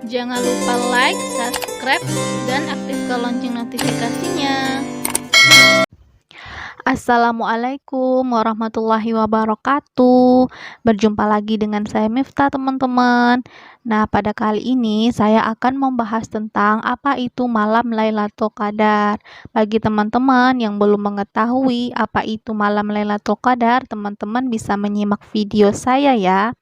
Jangan lupa like, subscribe, dan aktifkan lonceng notifikasinya. Assalamualaikum warahmatullahi wabarakatuh. Berjumpa lagi dengan saya Miftah, teman-teman. Nah, pada kali ini saya akan membahas tentang apa itu malam Lailatul Qadar. Bagi teman-teman yang belum mengetahui apa itu malam Lailatul Qadar, teman-teman bisa menyimak video saya ya.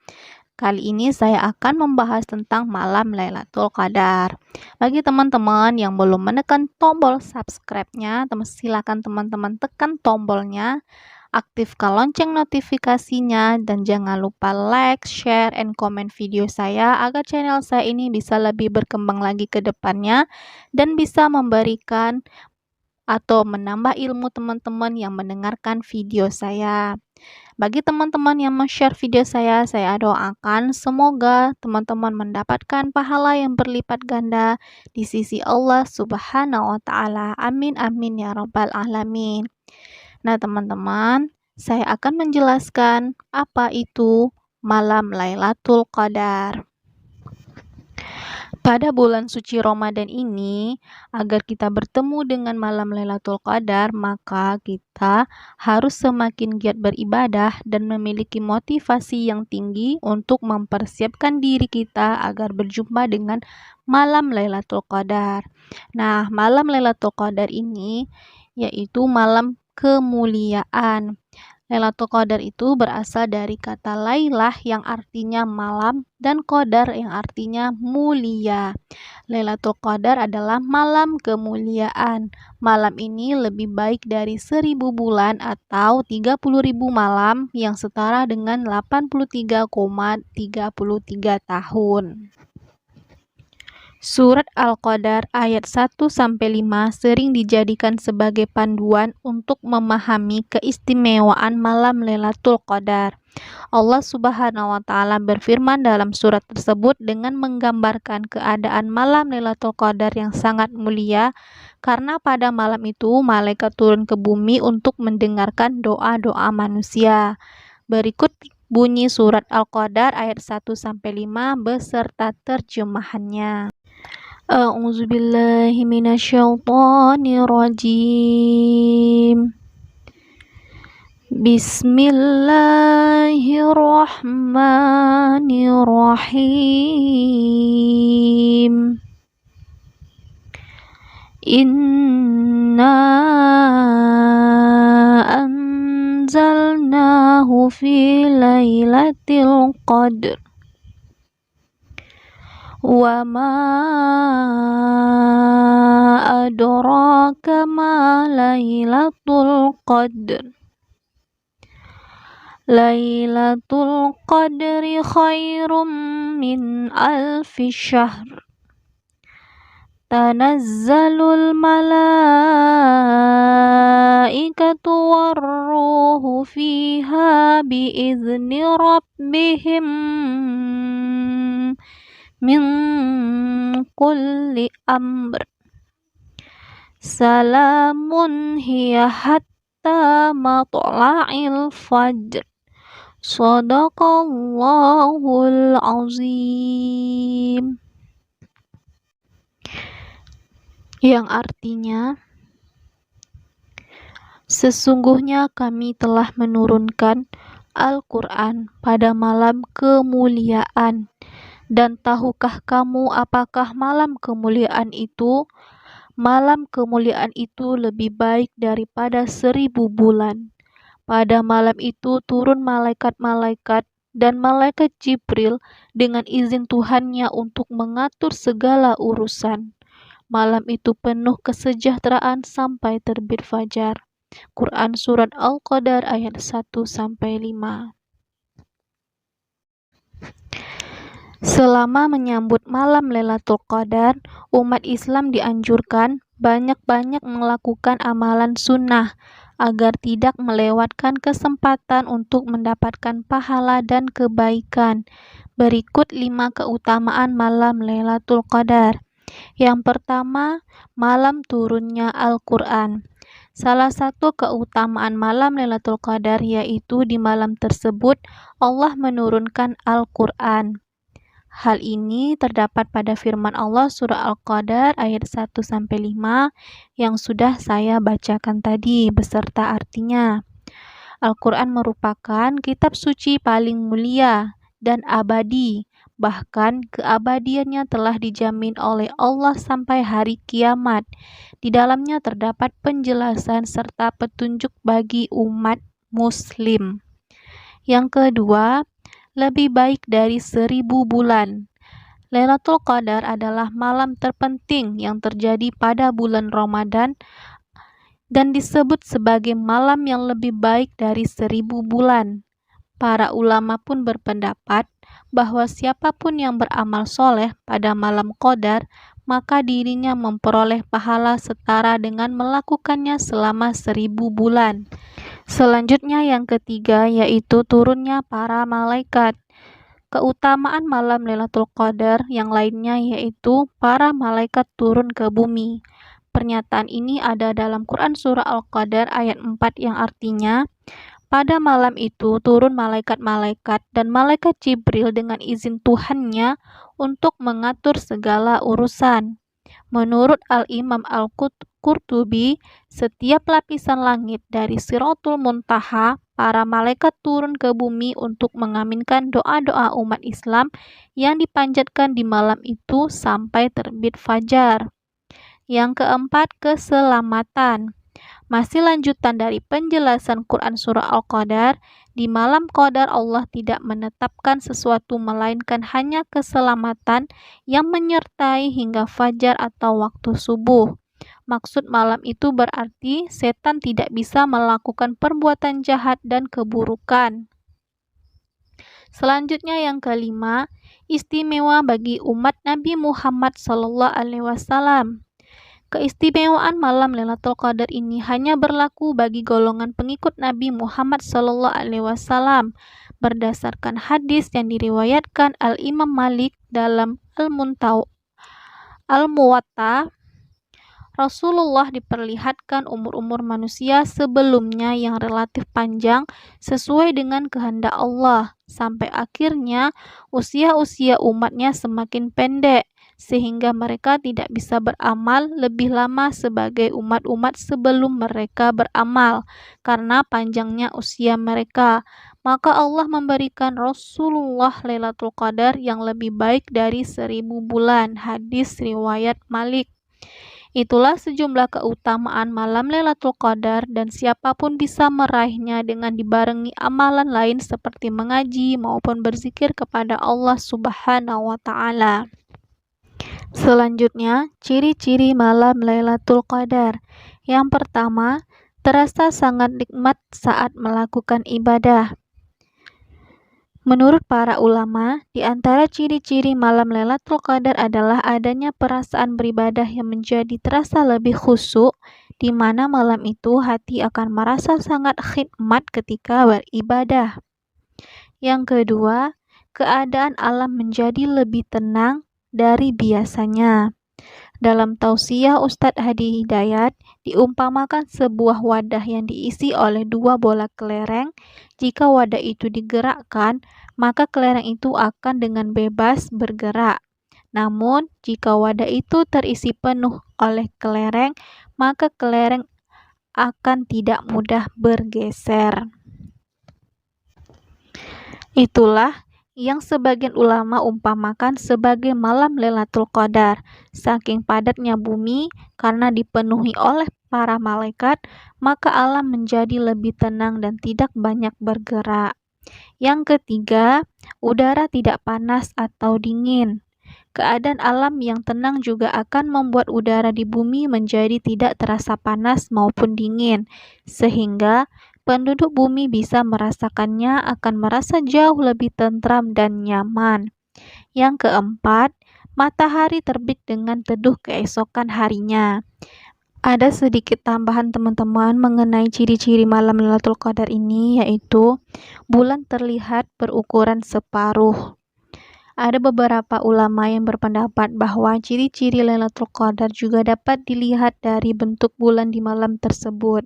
Kali ini saya akan membahas tentang malam Lailatul Qadar. Bagi teman-teman yang belum menekan tombol subscribe-nya, silakan teman-teman tekan tombolnya, aktifkan lonceng notifikasinya, dan jangan lupa like, share, and comment video saya agar channel saya ini bisa lebih berkembang lagi ke depannya dan bisa memberikan atau menambah ilmu teman-teman yang mendengarkan video saya. Bagi teman-teman yang men-share video saya doakan semoga teman-teman mendapatkan pahala yang berlipat ganda di sisi Allah Subhanahu wa Ta'ala. Amin, amin ya Rabbal 'Alamin. Nah, teman-teman, saya akan menjelaskan apa itu malam Lailatul Qadar. Pada bulan suci Ramadan ini, agar kita bertemu dengan malam Lailatul Qadar, maka kita harus semakin giat beribadah dan memiliki motivasi yang tinggi untuk mempersiapkan diri kita agar berjumpa dengan malam Lailatul Qadar. Nah, malam Lailatul Qadar ini yaitu malam kemuliaan. Lailatul Qadar itu berasal dari kata lailah yang artinya malam dan qadar yang artinya mulia. Lailatul Qadar adalah malam kemuliaan. Malam ini lebih baik dari 1000 bulan atau 30.000 malam yang setara dengan 83,33 tahun. Surat Al-Qadar ayat 1-5 sering dijadikan sebagai panduan untuk memahami keistimewaan malam Lailatul Qadar. Allah Subhanahu wa Ta'ala berfirman dalam surat tersebut dengan menggambarkan keadaan malam Lailatul Qadar yang sangat mulia, karena pada malam itu malaikat turun ke bumi untuk mendengarkan doa-doa manusia. Berikut bunyi surat Al-Qadar ayat 1-5 beserta terjemahannya. A'udzubillahi minasyaitonirrajim. Bismillahirrahmanirrahim. Inna anzalnahu fi lailatul qadr. Wa ma adraka ma lailatul qadr. Lailatul qadri khairum min alfi syahr. Tanazzalul malaikatu warruhu fiha biizni rabbihim min kulli amr. Salamun hiya hatta matla'il fajr. Shadaqallahul azim. Yang artinya, sesungguhnya kami telah menurunkan Al-Quran pada malam kemuliaan. Dan tahukah kamu apakah malam kemuliaan itu? Malam kemuliaan itu lebih baik daripada 1000 bulan. Pada malam itu turun malaikat-malaikat dan malaikat Jibril dengan izin Tuhannya untuk mengatur segala urusan. Malam itu penuh kesejahteraan sampai terbit fajar. Quran Surat Al-Qadar ayat 1-5. Selama menyambut malam Lailatul Qadar, umat Islam dianjurkan banyak-banyak melakukan amalan sunnah agar tidak melewatkan kesempatan untuk mendapatkan pahala dan kebaikan. Berikut 5 keutamaan malam Lailatul Qadar. Yang pertama, malam turunnya Al-Quran. Salah satu keutamaan malam Lailatul Qadar yaitu di malam tersebut Allah menurunkan Al-Quran. Hal ini terdapat pada firman Allah surah Al-Qadar ayat 1-5 yang sudah saya bacakan tadi beserta artinya. Al-Quran merupakan kitab suci paling mulia dan abadi, bahkan keabadiannya telah dijamin oleh Allah sampai hari kiamat. Di dalamnya terdapat penjelasan serta petunjuk bagi umat muslim. Yang kedua, lebih baik dari 1000 bulan. Lailatul Qadar adalah malam terpenting yang terjadi pada bulan Ramadan dan disebut sebagai malam yang lebih baik dari 1000 bulan. Para ulama pun berpendapat bahwa siapapun yang beramal soleh pada malam Qadar, maka dirinya memperoleh pahala setara dengan melakukannya selama 1000 bulan. Selanjutnya yang ketiga yaitu turunnya para malaikat. Keutamaan malam Lailatul Qadar yang lainnya yaitu para malaikat turun ke bumi. Pernyataan ini ada dalam Quran surah Al-Qadar ayat 4 yang artinya, pada malam itu turun malaikat-malaikat dan malaikat Jibril dengan izin Tuhannya untuk mengatur segala urusan. Menurut Al-Imam Al-Qurtubi, setiap lapisan langit dari Siratul Muntaha, para malaikat turun ke bumi untuk mengaminkan doa-doa umat Islam yang dipanjatkan di malam itu sampai terbit fajar. Yang keempat, keselamatan. Masih lanjutan dari penjelasan Quran surah Al-Qadar, di malam Qadar Allah tidak menetapkan sesuatu melainkan hanya keselamatan yang menyertai hingga fajar atau waktu subuh. Maksud malam itu berarti setan tidak bisa melakukan perbuatan jahat dan keburukan. Selanjutnya yang kelima, istimewa bagi umat Nabi Muhammad SAW. Keistimewaan malam Lailatul Qadar ini hanya berlaku bagi golongan pengikut Nabi Muhammad SAW berdasarkan hadis yang diriwayatkan Al-Imam Malik dalam Al-Muwatta. Rasulullah diperlihatkan umur-umur manusia sebelumnya yang relatif panjang sesuai dengan kehendak Allah, sampai akhirnya usia-usia umatnya semakin pendek, sehingga mereka tidak bisa beramal lebih lama sebagai umat-umat sebelum mereka beramal, karena panjangnya usia mereka. Maka Allah memberikan Rasulullah Lailatul Qadar yang lebih baik dari 1000 bulan. Hadis riwayat Malik. Itulah sejumlah keutamaan malam Lailatul Qadar dan siapapun bisa meraihnya dengan dibarengi amalan lain seperti mengaji maupun berzikir kepada Allah Subhanahu wa Ta'ala. Selanjutnya, ciri-ciri malam Lailatul Qadar. Yang pertama, terasa sangat nikmat saat melakukan ibadah. Menurut para ulama, di antara ciri-ciri malam Lailatul Qadar adalah adanya perasaan beribadah yang menjadi terasa lebih khusyuk, di mana malam itu hati akan merasa sangat khidmat ketika beribadah. Yang kedua, keadaan alam menjadi lebih tenang dari biasanya. Dalam tausiah Ustadz Hadi Hidayat, diumpamakan sebuah wadah yang diisi oleh 2 bola kelereng. Jika wadah itu digerakkan, maka kelereng itu akan dengan bebas bergerak. Namun, jika wadah itu terisi penuh oleh kelereng, maka kelereng akan tidak mudah bergeser. Itulah yang sebagian ulama umpamakan sebagai malam Lailatul Qadar. Saking padatnya bumi karena dipenuhi oleh para malaikat, maka alam menjadi lebih tenang dan tidak banyak bergerak. Yang ketiga, udara tidak panas atau dingin. Keadaan alam yang tenang juga akan membuat udara di bumi menjadi tidak terasa panas maupun dingin, sehingga penduduk bumi bisa merasakannya akan merasa jauh lebih tentram dan nyaman. Yang keempat, matahari terbit dengan teduh keesokan harinya. Ada sedikit tambahan teman-teman mengenai ciri-ciri malam Lailatul Qadar ini, yaitu bulan terlihat berukuran separuh. Ada beberapa ulama yang berpendapat bahwa ciri-ciri Lailatul Qadar juga dapat dilihat dari bentuk bulan di malam tersebut.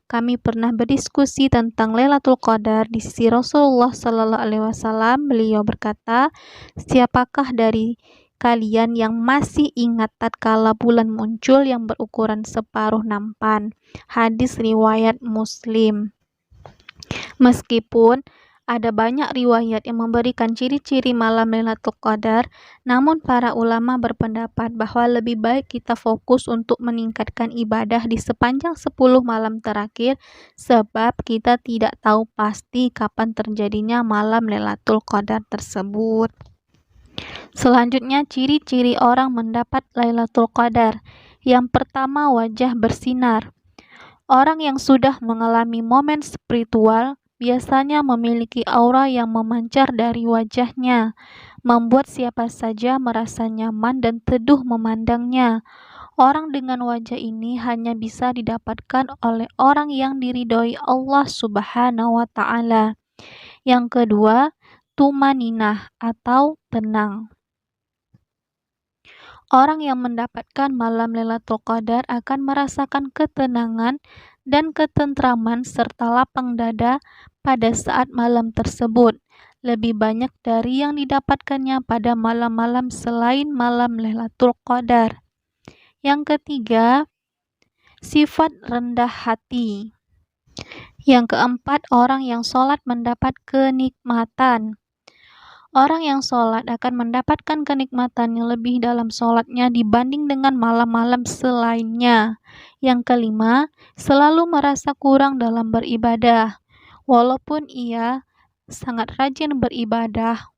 kami pernah berdiskusi tentang Lailatul Qadar di sisi Rasulullah Sallallahu Alaihi Wasallam. Beliau berkata, siapakah dari kalian yang masih ingat tatkala bulan muncul yang berukuran separuh nampan? Hadis riwayat Muslim. Meskipun ada banyak riwayat yang memberikan ciri-ciri malam Lailatul Qadar, namun para ulama berpendapat bahwa lebih baik kita fokus untuk meningkatkan ibadah di sepanjang 10 malam terakhir, sebab kita tidak tahu pasti kapan terjadinya malam Lailatul Qadar tersebut. Selanjutnya, ciri-ciri orang mendapat Lailatul Qadar. Yang pertama, wajah bersinar. Orang yang sudah mengalami momen spiritual biasanya memiliki aura yang memancar dari wajahnya, membuat siapa saja merasa nyaman dan teduh memandangnya. Orang dengan wajah ini hanya bisa didapatkan oleh orang yang diridhoi Allah Subhanahu wa Ta'ala. Yang kedua, tumaninah atau tenang. Orang yang mendapatkan malam Lailatul Qadar akan merasakan ketenangan dan ketentraman serta lapang dada pada saat malam tersebut, lebih banyak dari yang didapatkannya pada malam-malam selain malam Lailatul Qadar. Yang ketiga, sifat rendah hati. Yang keempat, orang yang sholat mendapat kenikmatan. Orang yang sholat akan mendapatkan kenikmatan yang lebih dalam sholatnya dibanding dengan malam-malam selainnya. Yang kelima, selalu merasa kurang dalam beribadah. Walaupun ia sangat rajin beribadah,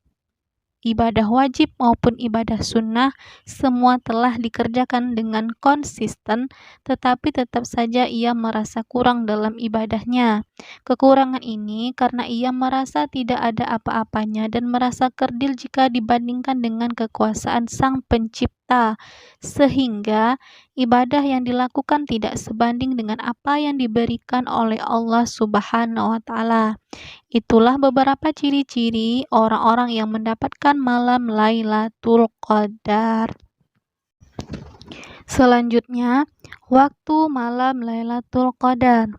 ibadah wajib maupun ibadah sunnah, semua telah dikerjakan dengan konsisten, tetapi tetap saja ia merasa kurang dalam ibadahnya. Kekurangan ini karena ia merasa tidak ada apa-apanya dan merasa kerdil jika dibandingkan dengan kekuasaan Sang Pencipta, sehingga ibadah yang dilakukan tidak sebanding dengan apa yang diberikan oleh Allah Subhanahu wa Ta'ala. Itulah beberapa ciri-ciri orang-orang yang mendapatkan malam Lailatul Qadar. Selanjutnya, waktu malam Lailatul Qadar.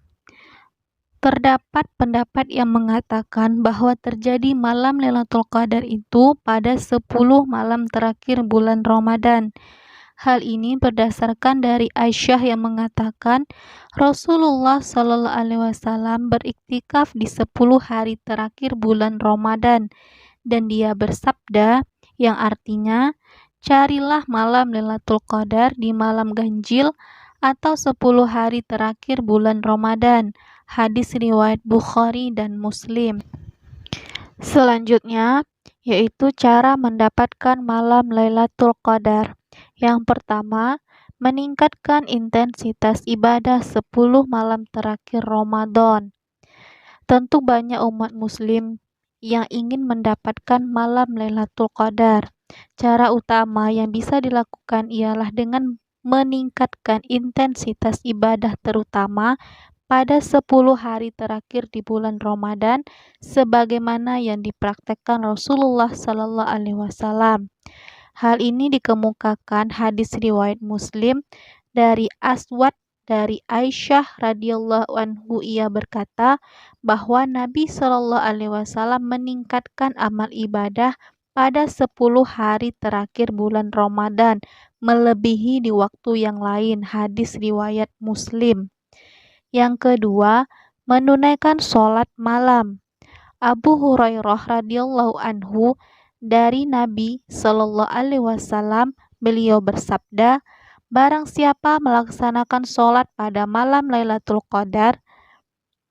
Terdapat pendapat yang mengatakan bahwa terjadi malam Lailatul Qadar itu pada 10 malam terakhir bulan Ramadan. Hal ini berdasarkan dari Aisyah yang mengatakan Rasulullah Shallallahu Alaihi Wasallam beriktikaf di 10 hari terakhir bulan Ramadan dan dia bersabda yang artinya carilah malam Lailatul Qadar di malam ganjil atau 10 hari terakhir bulan Ramadan. Hadis riwayat Bukhari dan Muslim. Selanjutnya yaitu cara mendapatkan malam Lailatul Qadar. Yang pertama, meningkatkan intensitas ibadah 10 malam terakhir Ramadan. Tentu banyak umat muslim yang ingin mendapatkan malam Lailatul Qadar. Cara utama yang bisa dilakukan ialah dengan meningkatkan intensitas ibadah terutama pada 10 hari terakhir di bulan Ramadan sebagaimana yang dipraktekkan Rasulullah Sallallahu Alaihi Wasallam. Hal ini dikemukakan hadis riwayat Muslim dari Aswad dari Aisyah radhiyallahu anhu, ia berkata bahwa Nabi Shallallahu Alaihi Wasallam meningkatkan amal ibadah pada 10 hari terakhir bulan Ramadan melebihi di waktu yang lain. Hadis riwayat Muslim. Yang kedua, menunaikan sholat malam. Abu Hurairah radhiyallahu anhu dari Nabi Shallallahu Alaihi Wasallam, beliau bersabda, barang siapa melaksanakan sholat pada malam Lailatul Qadar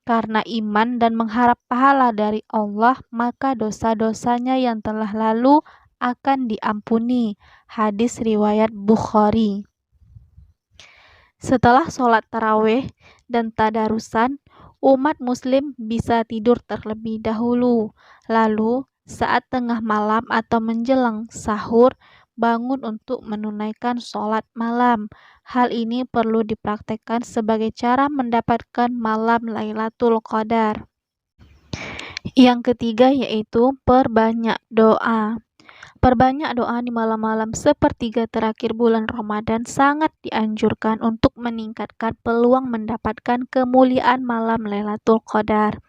karena iman dan mengharap pahala dari Allah, maka dosa-dosanya yang telah lalu akan diampuni. Hadis riwayat Bukhari. Setelah sholat tarawih dan tadarusan, umat muslim bisa tidur terlebih dahulu. Lalu, saat tengah malam atau menjelang sahur, bangun untuk menunaikan sholat malam. Hal ini perlu dipraktekkan sebagai cara mendapatkan malam Lailatul Qadar. Yang ketiga yaitu perbanyak doa. Memperbanyak doa di malam-malam sepertiga terakhir bulan Ramadan sangat dianjurkan untuk meningkatkan peluang mendapatkan kemuliaan malam Lailatul Qadar.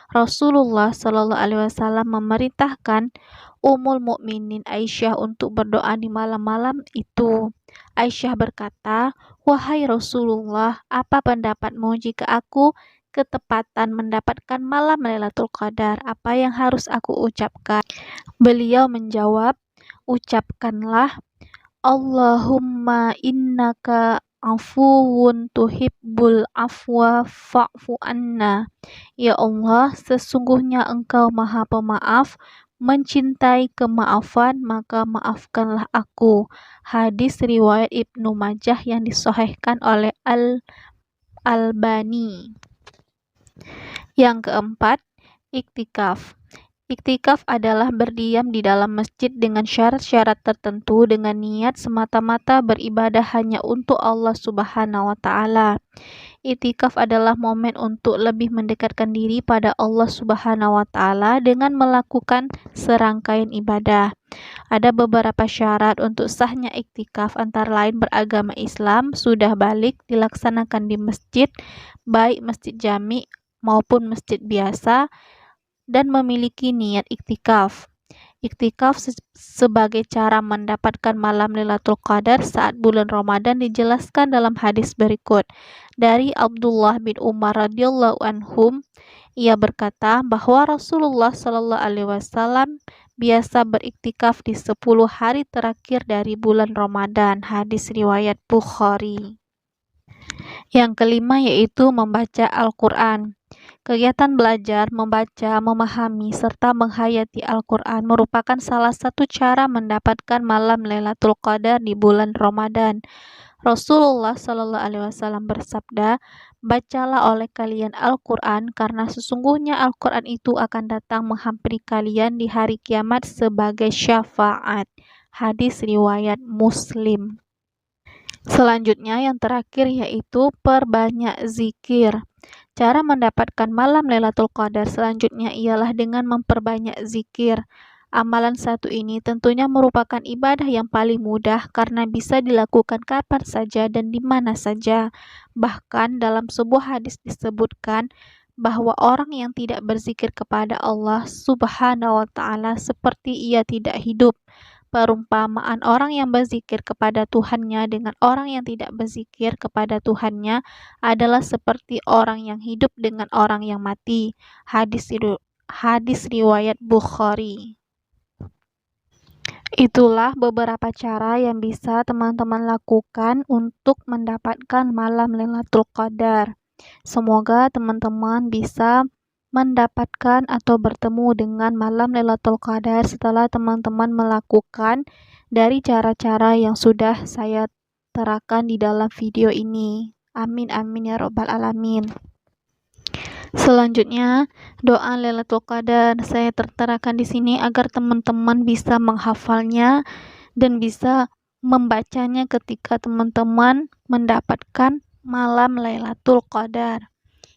Rasulullah Shallallahu Alaihi Wasallam memerintahkan Ummul Mukminin Aisyah untuk berdoa di malam-malam itu. Aisyah berkata, "Wahai Rasulullah, apa pendapatmu jika aku ketepatan mendapatkan malam Lailatul Qadar? Apa yang harus aku ucapkan?" Beliau menjawab, "Ucapkanlah, Allahumma innaka afuwun tuhibbul afwa fa'fu anna." Ya Allah, sesungguhnya Engkau Maha Pemaaf, mencintai kemaafan, maka maafkanlah aku. Hadis riwayat Ibnu Majah yang disahihkan oleh Al-Albani. Yang keempat, iktikaf. Iktikaf adalah berdiam di dalam masjid dengan syarat-syarat tertentu dengan niat semata-mata beribadah hanya untuk Allah Subhanahu wa Ta'ala. Iktikaf adalah momen untuk lebih mendekatkan diri pada Allah Subhanahu wa Ta'ala dengan melakukan serangkaian ibadah. Ada beberapa syarat untuk sahnya iktikaf, antara lain beragama Islam, sudah balik, dilaksanakan di masjid, baik masjid jami maupun masjid biasa, dan memiliki niat iktikaf. Iktikaf sebagai cara mendapatkan malam Lailatul Qadar saat bulan Ramadan dijelaskan dalam hadis berikut. Dari Abdullah bin Umar radhiyallahu anhum, ia berkata bahwa Rasulullah Shallallahu alaihi wasallam biasa beriktikaf di 10 hari terakhir dari bulan Ramadan. Hadis riwayat Bukhari. Yang kelima yaitu membaca Al-Qur'an. Kegiatan belajar, membaca, memahami, serta menghayati Al-Quran merupakan salah satu cara mendapatkan malam Lailatul Qadar di bulan Ramadan. Rasulullah Shallallahu Alaihi Wasallam bersabda, "Bacalah oleh kalian Al-Quran, karena sesungguhnya Al-Quran itu akan datang menghampiri kalian di hari kiamat sebagai syafaat." Hadis riwayat Muslim. Selanjutnya yang terakhir yaitu perbanyak zikir. Cara mendapatkan malam Lailatul Qadar selanjutnya ialah dengan memperbanyak zikir. Amalan satu ini tentunya merupakan ibadah yang paling mudah karena bisa dilakukan kapan saja dan di mana saja. Bahkan dalam sebuah hadis disebutkan bahwa orang yang tidak berzikir kepada Allah Subhanahu wa Ta'ala seperti ia tidak hidup. Perumpamaan orang yang berzikir kepada Tuhannya dengan orang yang tidak berzikir kepada Tuhannya adalah seperti orang yang hidup dengan orang yang mati. Hadis riwayat Bukhari. Itulah beberapa cara yang bisa teman-teman lakukan untuk mendapatkan malam Lailatul Qadar. Semoga teman-teman bisa mendapatkan atau bertemu dengan malam Lailatul Qadar setelah teman-teman melakukan dari cara-cara yang sudah saya terangkan di dalam video ini. Amin amin ya robbal alamin. Selanjutnya, doa Lailatul Qadar saya terterakan di sini agar teman-teman bisa menghafalnya dan bisa membacanya ketika teman-teman mendapatkan malam Lailatul Qadar,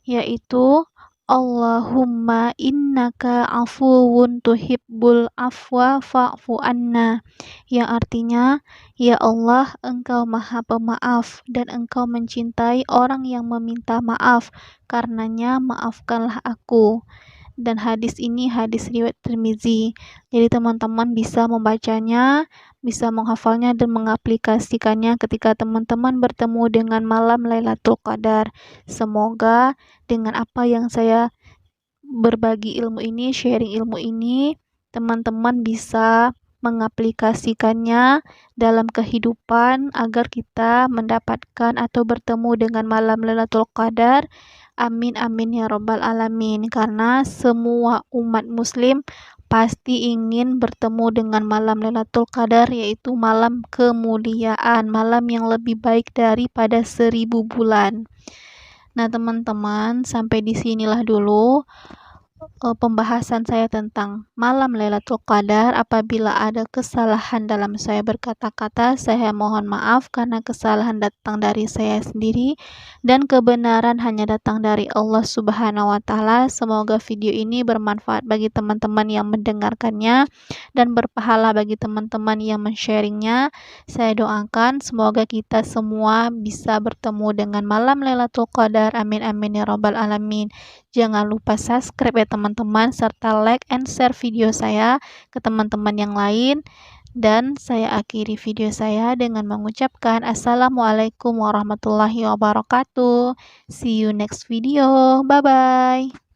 yaitu Allahumma innaka afuwun tuhibbul afwa fa'fu anna, yang artinya, ya Allah, Engkau Maha Pemaaf dan Engkau mencintai orang yang meminta maaf, karenanya maafkanlah aku. Dan hadis ini hadis riwayat Tirmizi. Jadi teman-teman bisa membacanya, bisa menghafalnya dan mengaplikasikannya ketika teman-teman bertemu dengan malam Lailatul Qadar. Semoga dengan apa yang saya berbagi ilmu ini, sharing ilmu ini, teman-teman bisa mengaplikasikannya dalam kehidupan agar kita mendapatkan atau bertemu dengan malam Lailatul Qadar. Amin amin ya robbal alamin. Karena semua umat muslim pasti ingin bertemu dengan malam Lailatul Qadar, yaitu malam kemuliaan, malam yang lebih baik daripada 1000 bulan. Nah teman-teman, sampai disinilah dulu pembahasan saya tentang malam Lailatul Qadar. Apabila ada kesalahan dalam saya berkata-kata, saya mohon maaf karena kesalahan datang dari saya sendiri dan kebenaran hanya datang dari Allah Subhanahu wa taala. Semoga video ini bermanfaat bagi teman-teman yang mendengarkannya dan berpahala bagi teman-teman yang men-sharingnya. Saya doakan semoga kita semua bisa bertemu dengan malam Lailatul Qadar. Amin amin ya rabbal alamin. Jangan lupa subscribe ya teman-teman, serta like and share video saya ke teman-teman yang lain. Dan saya akhiri video saya dengan mengucapkan Assalamualaikum warahmatullahi wabarakatuh. See you next video. Bye-bye.